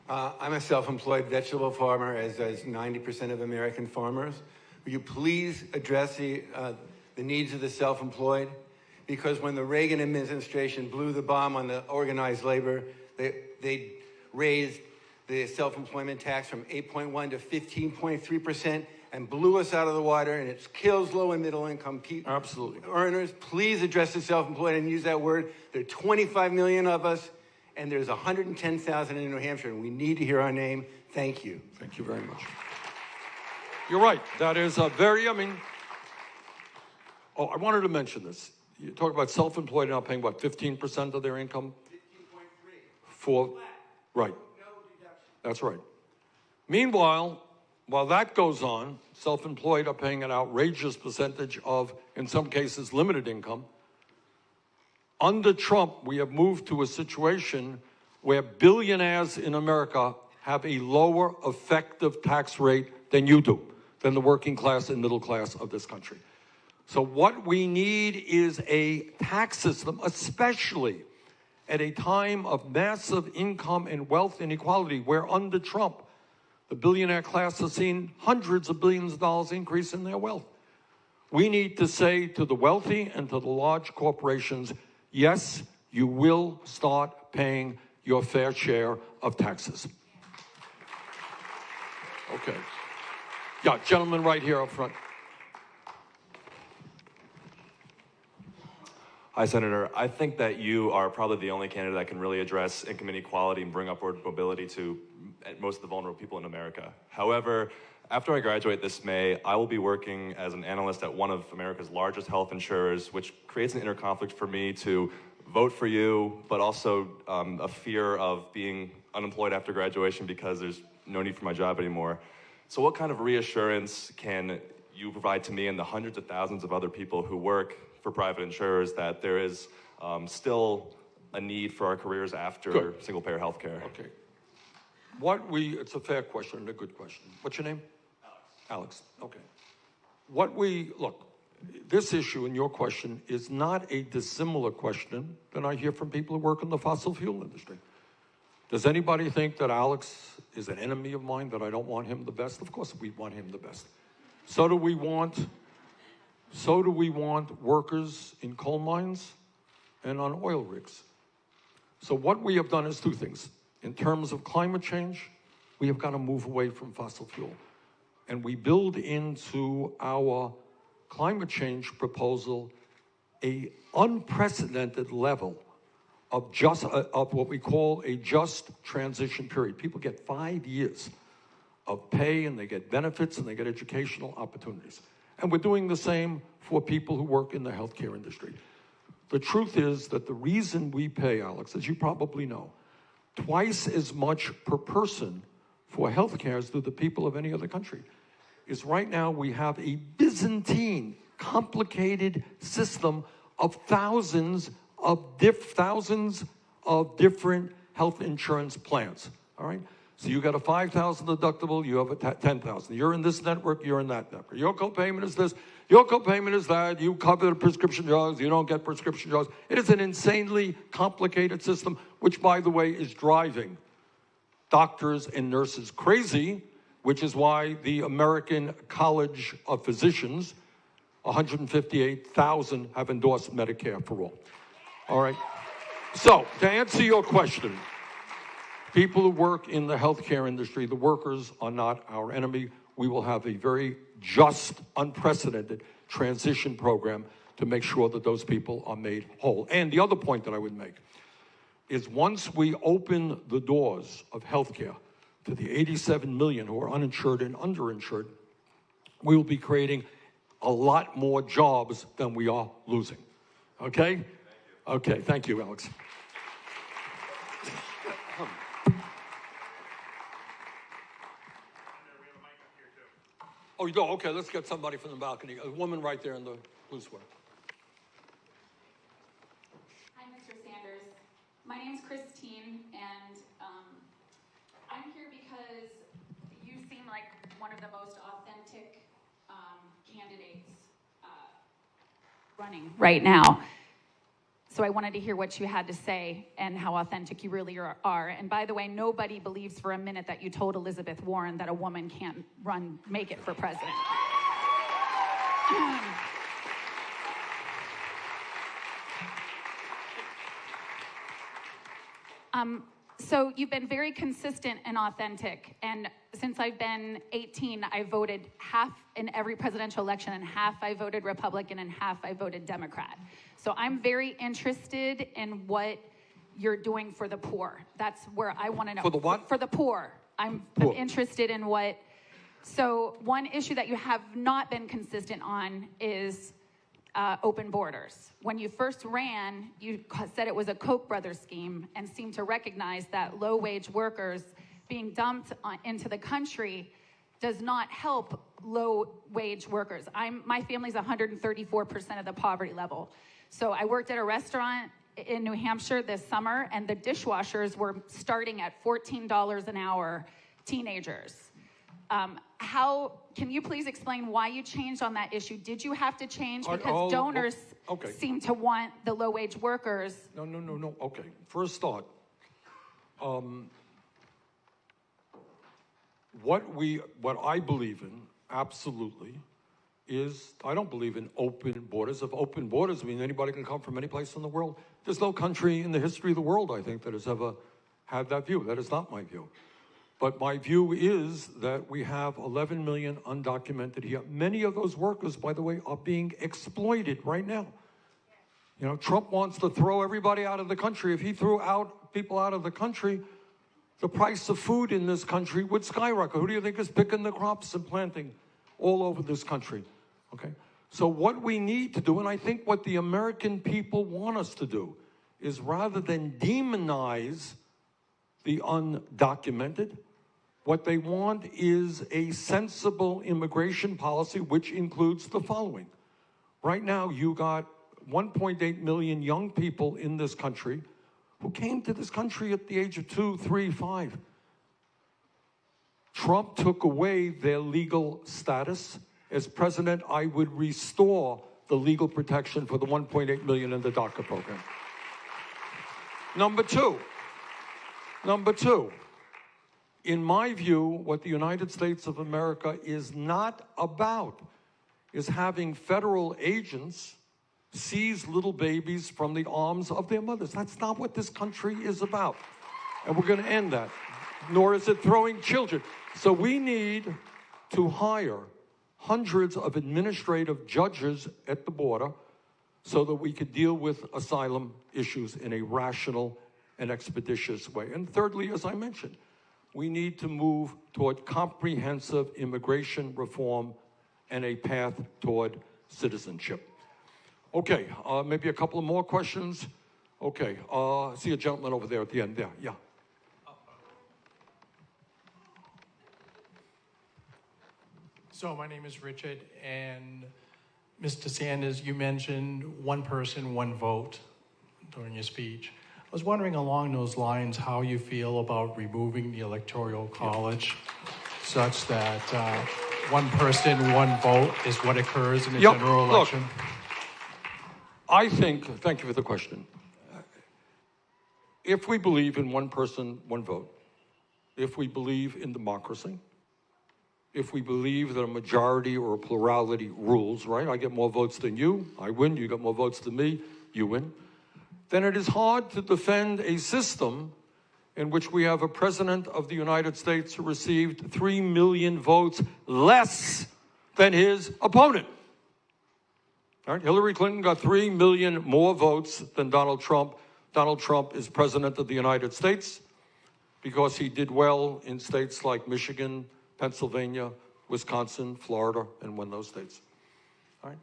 I'm a self-employed vegetable farmer, as 90% of American farmers. Will you please address the needs of the self-employed? Because when the Reagan administration blew the bomb on the organized labor, they raised the self-employment tax from 8.1 to 15.3% and blew us out of the water, and it kills low and middle income people. Absolutely. Earners. Please address the self-employed and use that word. There are 25 million of us, and there's 110,000 in New Hampshire, and we need to hear our name. Thank you. Thank you very much. You're right. That is a very, I wanted to mention this. You talk about self-employed now paying, what, 15% of their income? 15.3. Right. No deduction. That's right. Meanwhile, while that goes on, self-employed are paying an outrageous percentage of, in some cases, limited income. Under Trump, we have moved to a situation where billionaires in America have a lower effective tax rate than you do, than the working class and middle class of this country. So what we need is a tax system, especially at a time of massive income and wealth inequality, where under Trump, the billionaire class has seen hundreds of billions of dollars increase in their wealth. We need to say to the wealthy and to the large corporations, yes, you will start paying your fair share of taxes. Okay. Yeah, gentleman right here up front. Hi, Senator. I think that you are probably the only candidate that can really address income inequality and bring upward mobility to most of the vulnerable people in America. However, after I graduate this May, I will be working as an analyst at one of America's largest health insurers, which creates an inner conflict for me to vote for you, but also a fear of being unemployed after graduation because there's no need for my job anymore. So what kind of reassurance can you provide to me and the hundreds of thousands of other people who work for private insurers that there is still a need for our careers after single-payer health care? Okay. It's a fair question and a good question. What's your name? Alex. Okay. Look, this issue in your question is not a dissimilar question than I hear from people who work in the fossil fuel industry. Does anybody think that Alex is an enemy of mine, that I don't want him the best? Of course we want him the best. So do we want workers in coal mines and on oil rigs. So what we have done is two things. In terms of climate change, we have got to move away from fossil fuel. And we build into our climate change proposal a unprecedented level of what we call a just transition period. People get 5 years of pay, and they get benefits, and they get educational opportunities. And we're doing the same for people who work in the healthcare industry. The truth is that the reason we pay, Alex, as you probably know, twice as much per person for healthcare as do the people of any other country is right now we have a Byzantine, complicated system of thousands of different health insurance plans, all right? So you got a $5,000 deductible, you have a $10,000. You're in this network, you're in that network. Your copayment is this, your copayment is that, you cover the prescription drugs, you don't get prescription drugs. It is an insanely complicated system, which, by the way, is driving doctors and nurses crazy, which is why the American College of Physicians, 158,000, have endorsed Medicare-for-All. All right? So, to answer your question, people who work in the healthcare industry, the workers are not our enemy. We will have a very just, unprecedented transition program to make sure that those people are made whole. And the other point that I would make is once we open the doors of healthcare to the 87 million who are uninsured and underinsured, we will be creating a lot more jobs than we are losing. Okay? Okay, thank you, Alex. Oh, you go? Okay, let's get somebody from the balcony. A woman right there in the blue sweater. Hi, Mr. Sanders. My name's Christine, and I'm here because you seem like one of the most authentic candidates running right now. So I wanted to hear what you had to say and how authentic you really are. And by the way, nobody believes for a minute that you told Elizabeth Warren that a woman can't make it for president. So you've been very consistent and authentic. And since I've been 18, I voted half in every presidential election, and half I voted Republican, and half I voted Democrat. So I'm very interested in what you're doing for the poor. That's where I want to know. For the what? For the poor. I'm interested in what. So one issue that you have not been consistent on is open borders. When you first ran, you said it was a Koch brothers scheme and seemed to recognize that low-wage workers being dumped into the country does not help low-wage workers. My family's 134% of the poverty level. So I worked at a restaurant in New Hampshire this summer, and the dishwashers were starting at $14 an hour, teenagers. Can you please explain why you changed on that issue? Did you have to change because donors seem to want the low-wage workers? No. Okay. First thought. What I believe in, absolutely, is I don't believe in open borders. If open borders mean anybody can come from any place in the world, there's no country in the history of the world, I think, that has ever had that view. That is not my view. But my view is that we have 11 million undocumented here. Many of those workers, by the way, are being exploited right now. You know, Trump wants to throw everybody out of the country. If he threw people out of the country, the price of food in this country would skyrocket. Who do you think is picking the crops and planting all over this country? Okay. So what we need to do, and I think what the American people want us to do, is rather than demonize the undocumented, what they want is a sensible immigration policy, which includes the following. Right now, you got 1.8 million young people in this country who came to this country at the age of 2, 3, 5. Trump took away their legal status. As president, I would restore the legal protection for the 1.8 million in the DACA program. Number two, in my view, what the United States of America is not about is having federal agents seize little babies from the arms of their mothers. That's not what this country is about. And we're going to end that. Nor is it throwing children. So we need to hire hundreds of administrative judges at the border so that we could deal with asylum issues in a rational and expeditious way. And thirdly, as I mentioned, we need to move toward comprehensive immigration reform and a path toward citizenship. Okay, maybe a couple of more questions. Okay, see a gentleman over there at the end there. Yeah. So my name is Richard, and Mr. Sanders, you mentioned one person, one vote during your speech. I was wondering along those lines how you feel about removing the Electoral College such that one person, one vote is what occurs in the general election. Look, I think, thank you for the question. If we believe in one person, one vote, if we believe in democracy, if we believe that a majority or a plurality rules, right? I get more votes than you, I win. You get more votes than me, you win. Then it is hard to defend a system in which we have a president of the United States who received 3 million votes less than his opponent. All right? Hillary Clinton got 3 million more votes than Donald Trump. Donald Trump is president of the United States because he did well in states like Michigan, Pennsylvania, Wisconsin, Florida, and won those states. All right?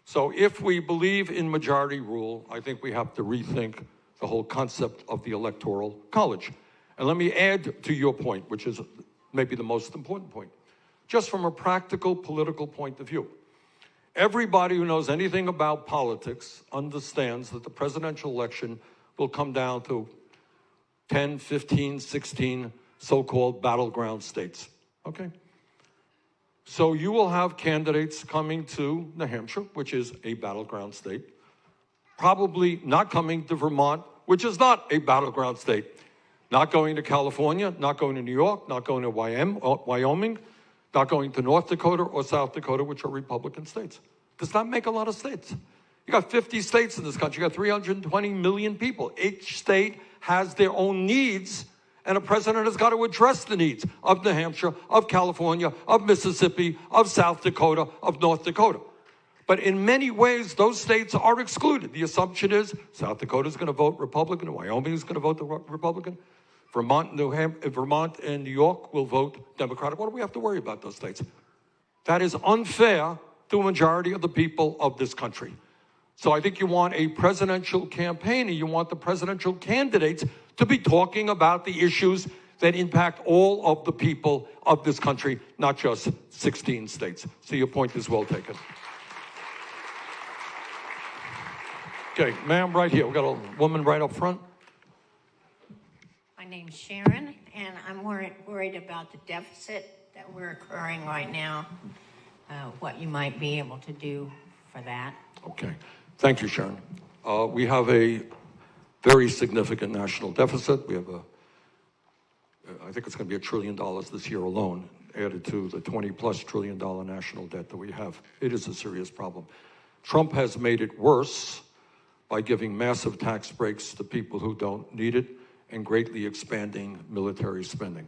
So if we believe in majority rule, I think we have to rethink the whole concept of the Electoral College. And let me add to your point, which is maybe the most important point. Just from a practical political point of view, everybody who knows anything about politics understands that the presidential election will come down to 10, 15, 16 so-called battleground states. Okay? So you will have candidates coming to New Hampshire, which is a battleground state, probably not coming to Vermont, which is not a battleground state, not going to California, not going to New York, not going to Wyoming, not going to North Dakota or South Dakota, which are Republican states. Does that make a lot of states? You got 50 states in this country. You got 320 million people. Each state has their own needs, and a president has got to address the needs of New Hampshire, of California, of Mississippi, of South Dakota, of North Dakota. But in many ways, those states are excluded. The assumption is South Dakota is going to vote Republican, Wyoming is going to vote Republican, Vermont and New York will vote Democratic. What do we have to worry about those states? That is unfair to a majority of the people of this country. So I think you want a presidential campaign, and you want the presidential candidates to be talking about the issues that impact all of the people of this country, not just 16 states. So your point is well taken. Okay, ma'am, right here. We've got a woman right up front. My name's Sharon, and I'm worried about the deficit that we're incurring right now, what you might be able to do for that. Okay. Thank you, Sharon. We have a very significant national deficit. We have I think it's going to be $1 trillion this year alone, added to the $20+ trillion national debt that we have. It is a serious problem. Trump has made it worse by giving massive tax breaks to people who don't need it and greatly expanding military spending.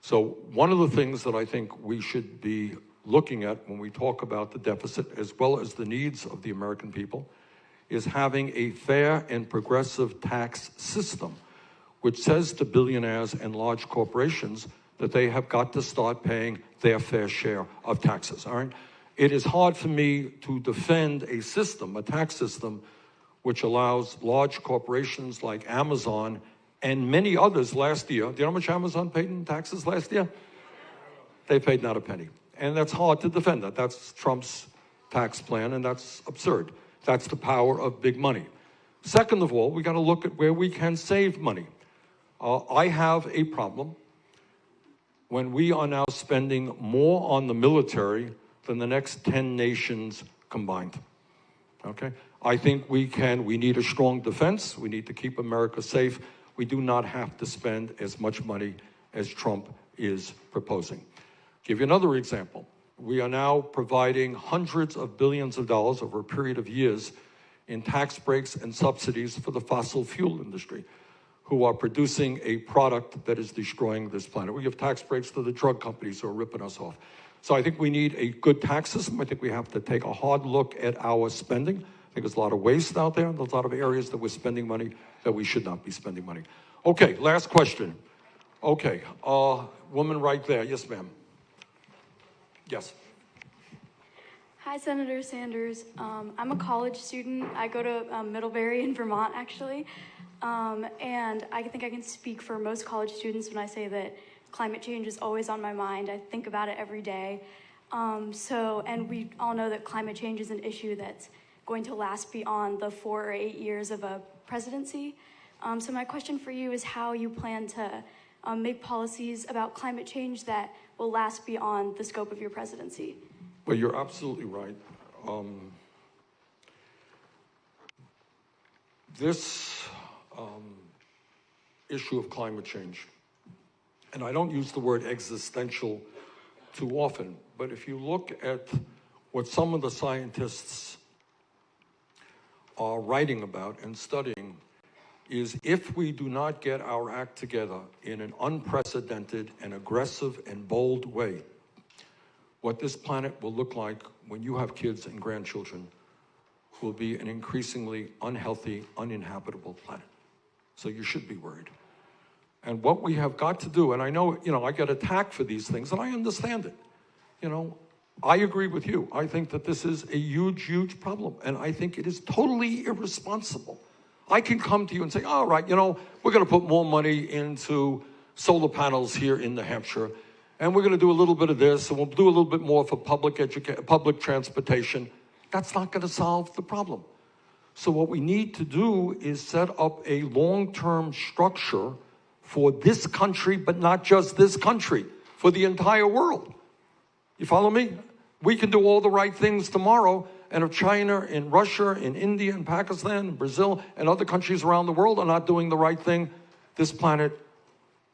So one of the things that I think we should be looking at when we talk about the deficit, as well as the needs of the American people, is having a fair and progressive tax system, which says to billionaires and large corporations that they have got to start paying their fair share of taxes, all right? It is hard for me to defend a system, a tax system, which allows large corporations like Amazon and many others last year. Do you know how much Amazon paid in taxes last year? They paid not a penny. And that's hard to defend that. That's Trump's tax plan, and that's absurd. That's the power of big money. Second of all, we got to look at where we can save money. I have a problem when we are now spending more on the military than the next 10 nations combined. Okay? I think we need a strong defense. We need to keep America safe. We do not have to spend as much money as Trump is proposing. Give you another example. We are now providing hundreds of billions of dollars over a period of years in tax breaks and subsidies for the fossil fuel industry, who are producing a product that is destroying this planet. We give tax breaks to the drug companies who are ripping us off. So I think we need a good tax system. I think we have to take a hard look at our spending. I think there's a lot of waste out there. There's a lot of areas that we're spending money that we should not be spending money. Okay, last question. Okay, woman right there. Yes, ma'am. Yes. Hi, Senator Sanders. I'm a college student. I go to Middlebury in Vermont, actually. And I think I can speak for most college students when I say that climate change is always on my mind. I think about it every day. And we all know that climate change is an issue that's going to last beyond the 4 or 8 years of a presidency. So my question for you is how you plan to make policies about climate change that will last beyond the scope of your presidency. Well, you're absolutely right. This issue of climate change, and I don't use the word existential too often, but if you look at what some of the scientists are writing about and studying, is if we do not get our act together in an unprecedented and aggressive and bold way, what this planet will look like when you have kids and grandchildren will be an increasingly unhealthy, uninhabitable planet. So you should be worried. And what we have got to do, and I know, I get attacked for these things, and I understand it. I agree with you. I think that this is a huge, huge problem, and I think it is totally irresponsible. I can come to you and say, all right, we're going to put more money into solar panels here in New Hampshire, and we're going to do a little bit of this, and we'll do a little bit more for public transportation. That's not going to solve the problem. So what we need to do is set up a long-term structure for this country, but not just this country, for the entire world. You follow me? We can do all the right things tomorrow, and if China and Russia and India and Pakistan and Brazil and other countries around the world are not doing the right thing, this planet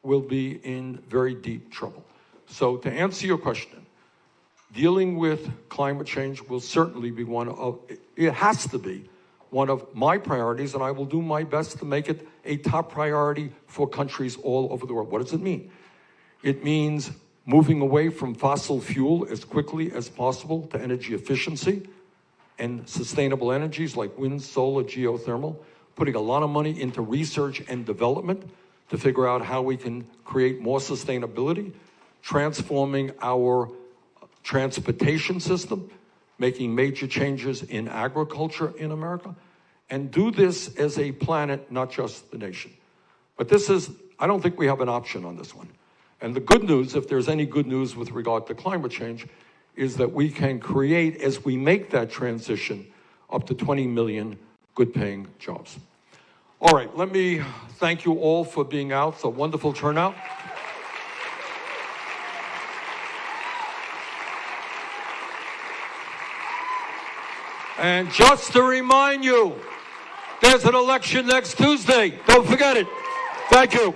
will be in very deep trouble. So to answer your question, dealing with climate change will certainly be it has to be one of my priorities, and I will do my best to make it a top priority for countries all over the world. What does it mean? It means moving away from fossil fuel as quickly as possible to energy efficiency and sustainable energies like wind, solar, geothermal, putting a lot of money into research and development to figure out how we can create more sustainability, transforming our transportation system, making major changes in agriculture in America, and do this as a planet, not just the nation. But I don't think we have an option on this one. And the good news, if there's any good news with regard to climate change, is that we can create, as we make that transition, up to 20 million good-paying jobs. All right, let me thank you all for being out. It's a wonderful turnout. And just to remind you, there's an election next Tuesday. Don't forget it. Thank you.